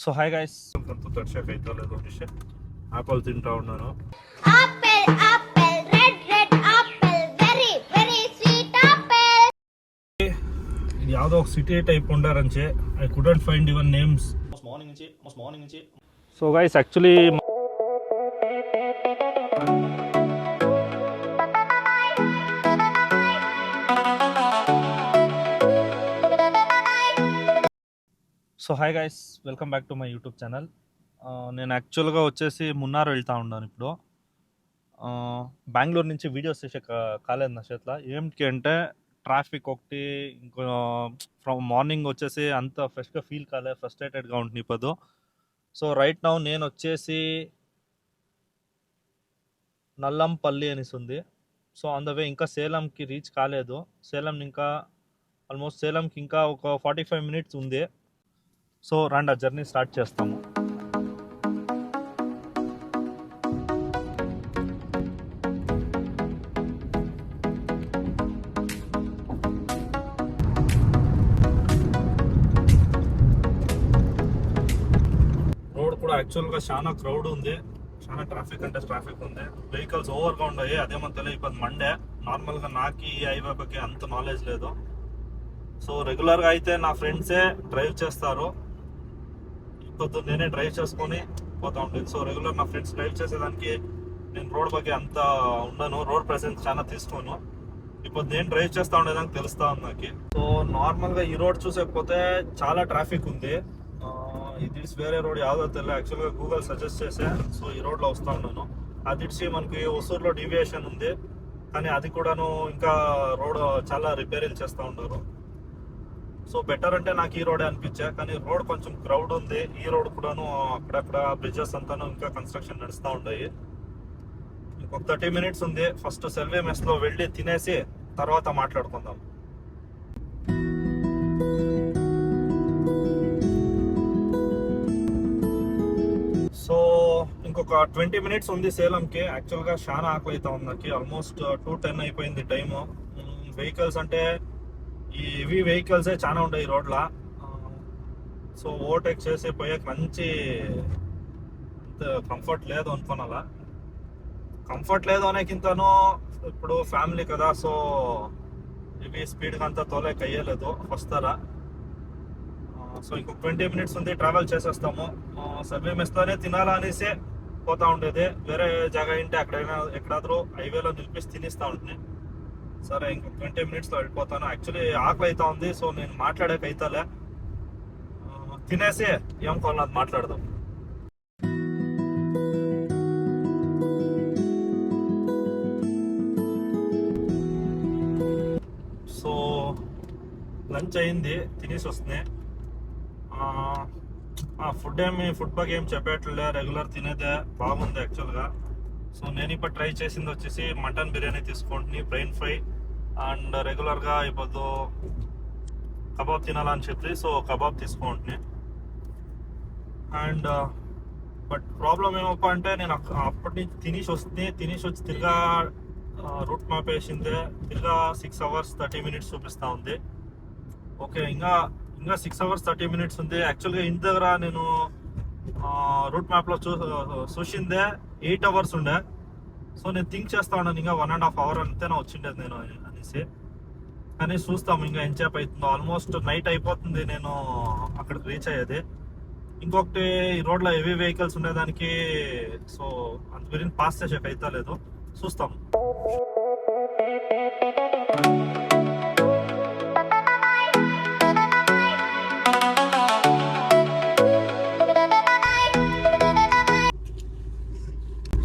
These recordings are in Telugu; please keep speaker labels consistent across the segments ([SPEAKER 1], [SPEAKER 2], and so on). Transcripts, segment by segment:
[SPEAKER 1] సో హాయ్ గైస్, కొంత తడిచాక అయితే లేదు విషయం ఆపిల్ తింటా ఉన్నాను.
[SPEAKER 2] Apple, apple, red, red apple, very, very sweet apple.
[SPEAKER 1] ఇది ಯಾವುದೋ ఒక సిటీ టైప్ ఉండారంచే I couldn't find your names morning నుంచి. So guys actually so hi guys, welcome back to my YouTube channel. నేను యాక్చువల్గా వచ్చేసి మున్నార్ వెళ్తూ ఉన్నాను ఇప్పుడు. బెంగళూరు నుంచి వీడియోస్ చేసే కాలేదు నా చేతిలో. ఏమిటి అంటే ట్రాఫిక్ ఒకటి, ఇంకో ఫ్రమ్ మార్నింగ్ వచ్చేసి అంత ఫ్రెష్గా ఫీల్ కాలే, ఫ్రస్ట్రేటెడ్గా ఉంటుంది ఇప్పుడు. సో రైట్ నౌ నేను వచ్చేసి నల్లంపల్లి అనేసి ఉంది. సో ఆన్ ద వే ఇంకా సేలంకి రీచ్ కాలేదు. సేలం ఇంకా ఆల్మోస్ట్ సేలంకి ఇంకా ఒక 45 మినిట్స్ ఉంది. సో రండి ఆ జర్నీ స్టార్ట్ చేస్తాము. రోడ్ కూడా యాక్చువల్గా చాలా క్రౌడ్ ఉంది, చాలా ట్రాఫిక్ అంటే ట్రాఫిక్ ఉంది. వెహికల్స్ ఓవర్గా ఉన్నాయి. అదేమో తెలియదు, ఇప్పుడు మండే. నార్మల్గా నాకు ఈ హైవే ಬಗ್ಗೆ అంత నాలెడ్జ్ లేదు. సో రెగ్యులర్గా అయితే నా ఫ్రెండ్సే డ్రైవ్ చేస్తారు, ఇప్పుడు నేనే డ్రైవ్ చేసుకొని పోతా ఉంటుంది. సో రెగ్యులర్ నా ఫ్రెండ్స్ డ్రైవ్ చేసేదానికి నేను రోడ్ ಬಗ್ಗೆ అంత ఉండను, రోడ్ ప్రెసెన్స్ చాలా తీసుకోను. ఇప్పుడు నేను డ్రైవ్ చేస్తా ఉండేదానికి తెలుస్తా ఉంది నాకు. సో నార్మల్గా ఈ రోడ్ చూసేకపోతే చాలా ట్రాఫిక్ ఉంది. ఇది వేరే రోడ్ ಯಾವುದೋ తెలియదు. యాక్చువల్గా గూగుల్ సజెస్ట్ చేసే సో ఈ రోడ్లో వస్తూ ఉన్నాను. అది ఇచ్చి మనకి ఒసూరులో డీవియేషన్ ఉంది, కానీ అది కూడాను ఇంకా రోడ్ చాలా రిపేరింగ్ చేస్తూ ఉన్నారు. సో బెటర్ అంటే నాకు ఈ రోడే అనిపించా, కానీ రోడ్ కొంచెం క్రౌడ్ ఉంది. ఈ రోడ్ కూడాను అక్కడక్కడ బ్రిడ్జెస్ అంతాను ఇంకా కన్స్ట్రక్షన్ నడుస్తూ ఉన్నాయి. ఇంకొక 30 మినిట్స్ ఉంది. ఫస్ట్ సెల్వే మెస్లో వెళ్ళి తినేసి తర్వాత మాట్లాడుకుందాం. సో ఇంకొక 20 మినిట్స్ ఉంది సేలంకి. యాక్చువల్గా చాలా ఆకలి అవుతా ఉంది నాకు. ఆల్మోస్ట్ 2:10 అయిపోయింది టైము. వెహికల్స్ అంటే ఈ హెవీ వెహికల్సే చాలా ఉంటాయి ఈ రోడ్లో. సో ఓవర్టేక్ చేసి పోయాక మంచి కంఫర్ట్ లేదు అనుకోనాలా. కంఫర్ట్ లేదు అనేకింతను ఇప్పుడు ఫ్యామిలీ కదా, సో ఇవి స్పీడ్గా అంతా తోలేక అయ్యలేదు వస్తారా. సో ఇంకొక 20 మినిట్స్ ఉంది, ట్రావెల్ చేసేస్తాము. సర్వే మెస్లోనే తినాలా అనేసి పోతా ఉండేది. వేరే జాగా ఏంటి ఎక్కడాದ್ರೂ హైవేలో నిలిపిసి తినిస్తూ ఉంటుంది. సరే ఇంకొక 20 మినిట్స్లో వెళ్ళిపోతాను. యాక్చువల్లీ ఆకలి అవుతా ఉంది, సో నేను మాట్లాడక అయితేలే. తినేసి ఏం కొనాలి మాట్లాడదాం. సో లంచ్ అయింది, తినేసి వస్తున్నాయి. ఫుడ్ ಬಗ್ಗೆ ఏం చెప్పేట్లే, రెగ్యులర్ తినేదే బాగుంది యాక్చువల్గా. సో నేను ఇప్పుడు ట్రై చేసింది వచ్చేసి మటన్ బిర్యానీ తీసుకుంటుని, బ్రెయిన్ ఫ్రై అండ్ రెగ్యులర్గా ఇప్పుడు కబాబ్ తినాలని చెప్పి సో కబాబ్ తీసుకుంటుని. అండ్ బట్ ప్రాబ్లం ఏమప్ప అంటే నేను అప్పటి నుంచి తినేసి వచ్చి తిరిగా రూట్ మ్యాప్ వేసిందే తిరిగా 6 hours 30 minutes చూపిస్తూ ఉంది. ఓకే, ఇంకా 6 hours 30 minutes ఉంది. యాక్చువల్గా ఇంటి దగ్గర నేను రూట్ మ్యాప్లో చూసిందే 8 hours ఉండే. సో నేను థింక్ చేస్తా ఉన్నాను ఇంకా 1.5 hour అంతేనా వచ్చిండేది నేను అనేసి. కానీ చూస్తాము ఇంకా ఎంతసేపు అవుతుందో. ఆల్మోస్ట్ నైట్ అయిపోతుంది నేను అక్కడికి రీచ్ అయ్యేది. ఇంకొకటి ఈ రోడ్లో హెవీ వెహికల్స్ ఉండేదానికి సో అంత గురించి పాస్ చేసేకి అయితే లేదు, చూస్తాం.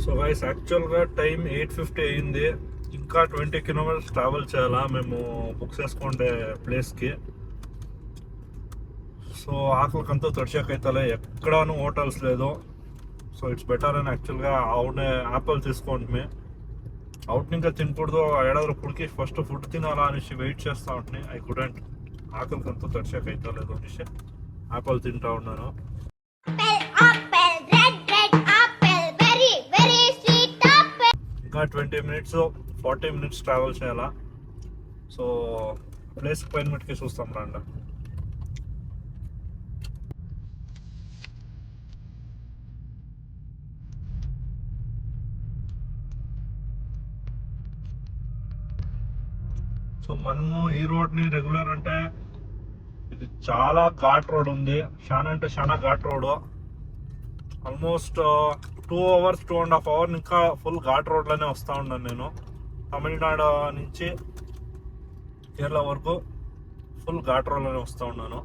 [SPEAKER 1] సో గైస్ యాక్చువల్గా టైం 8:50 అయింది. ఇంకా 20 kilometers ట్రావెల్ చేయాలా మేము బుక్ చేసుకుంటే ప్లేస్కి. సో ఆకలికంతా తడిచాకైతే ఎక్కడాను హోటల్స్ లేదు. సో ఇట్స్ బెటర్ అని యాక్చువల్గా అవునే యాపిల్ తీసుకోండి. అవుట్ ఇంకా తినకూడదు, ఏడాది పుడికి ఫస్ట్ ఫుడ్ తినాలా అనేసి వెయిట్ చేస్తూ ఉంటున్నాయి. ఐ కుడెంట్, ఆకలికంతా తడిచాకైతే లేదు అనేసి యాపిల్ తింటా ఉన్నాను.
[SPEAKER 2] Apple, red, red apple, very, very sweet apple.
[SPEAKER 1] ఇంకా 20 మినిట్స్ 40 మినిట్స్ ట్రావెల్ చేయాలా. సో ప్లేస్కి పైన మటుకి చూస్తాం రండి. సో మనము ఈ రోడ్ని రెగ్యులర్ అంటే ఇది చాలా ఘాట్ రోడ్ ఉంది, చాలా అంటే చాలా ghat road. Almost 2 hours 2.5 hours ఇంకా ఫుల్ ఘాట్ రోడ్లోనే వస్తూ ఉన్నాను నేను. తమిళనాడు నుంచి కేరళ వరకు ఫుల్ ఘాట్ రోడ్లోనే వస్తూ ఉన్నాను.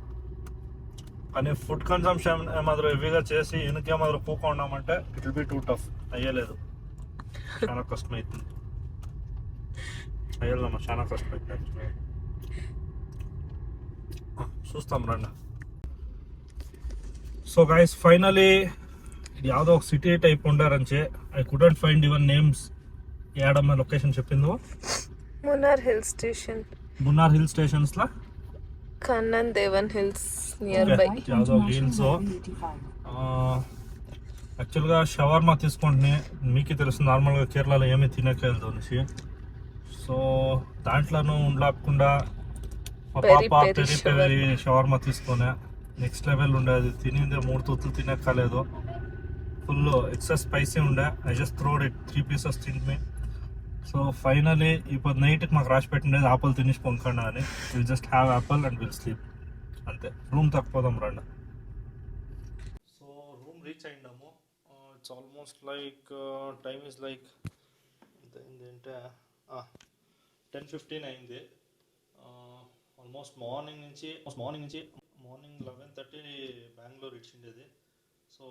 [SPEAKER 1] కానీ ఫుడ్ కన్సంప్షన్ ఏమాదిరి హెవీగా చేసి వెనకేమాదిరి కూకున్నామంటే it will be too tough. అయ్యలేదు, చాలా కష్టమవుతుంది. అయ్యేదమ్మా, చాలా కష్టమవుతుంది. చూస్తాం రండి. సో గైస్, ఫైనలీ ఇది ಯಾವುದೋ ఒక సిటీ టైప్ ఉండారంచే. I couldn't find your names. ఏడమ్మ లొకేషన్ చెప్పిందో?
[SPEAKER 3] Munnar hill station,
[SPEAKER 1] Munnar hill stations లా
[SPEAKER 3] Kannan Devan hills nearby.
[SPEAKER 1] ಯಾವುದೋ హిల్స్. యాక్చువల్గా షవర్మా తీసుకుంటే మీకే తెలుసు, నార్మల్గా కేరళలో ఏమీ తినకేయదు అనేసి. సో దాంట్లోనూ ఉండకుండా మా
[SPEAKER 3] పెరి
[SPEAKER 1] పాప
[SPEAKER 3] పెరి
[SPEAKER 1] పెరి పెరి షవర్మా తీసుకునే నెక్స్ట్ లెవెల్ ఉండే. అది తినింది 3 తూతులు తినక్కలేదు. ఫుల్ ఎక్సెస్ స్పైసీ ఉండే. I just throwed it 3 pieces తింటే. సో ఫైనలీ ఇప్పుడు నైట్కి మాకు రాసి పెట్టిండేది ఆపిల్ తినేసి పొంకండి అని. Will just have apple and will sleep అంతే. రూమ్ తక్కుపోదాం రండి. సో రూమ్ రీచ్ అయినాము. It's almost like time is like ఏంటంటే 10:15 అయింది. ఆల్మోస్ట్ మార్నింగ్ 11:30 బెంగళూరు ఇచ్చిండేది. సో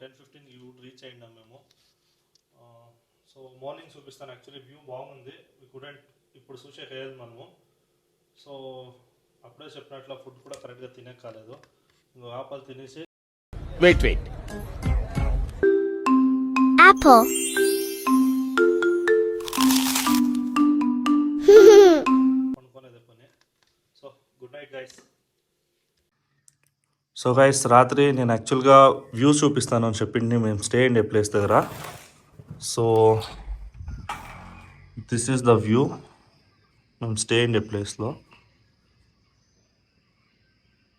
[SPEAKER 1] 10:15 రీచ్ అయినాం మేము. సో మార్నింగ్ చూపిస్తాను. యాక్చువల్లీ వ్యూ బాగుంది. ఇప్పుడు చూసే లేదు మనము. సో అప్పుడే చెప్పినట్లు ఫుడ్ కూడా కరెక్ట్గా తినే కాలేదు. ఇంకో ఆపల్ తినేసి
[SPEAKER 4] వెయిట్
[SPEAKER 2] Apple.
[SPEAKER 1] కొనుక్కొనేది పని. So good night guys. So guys, రాత్రి నేను యాక్చువల్గా వ్యూ చూపిస్తాను అని చెప్పింది మేము స్టే అండ్ ఏ ప్లేస్ దగ్గర. So this is the view. మేము స్టే అండ్ ఏ ప్లేస్లో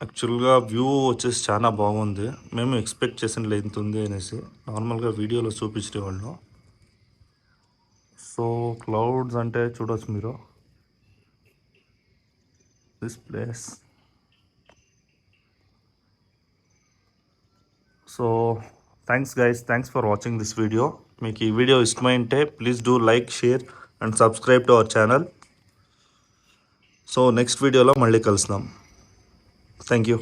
[SPEAKER 1] యాక్చువల్గా వ్యూ వచ్చేసి చాలా బాగుంది. మేము ఎక్స్పెక్ట్ చేసిన లెంత్ ఉంది అనేసి నార్మల్గా వీడియోలో చూపించే వాళ్ళు. సో క్లౌడ్స్ అంటే చూడవచ్చు మీరు this place. So thanks guys, thanks for watching this video. మీకు ఈ వీడియో ఇష్టమైంటే please do like, share and subscribe to our channel. So next వీడియోలో మళ్ళీ కలుద్దాం. Thank you.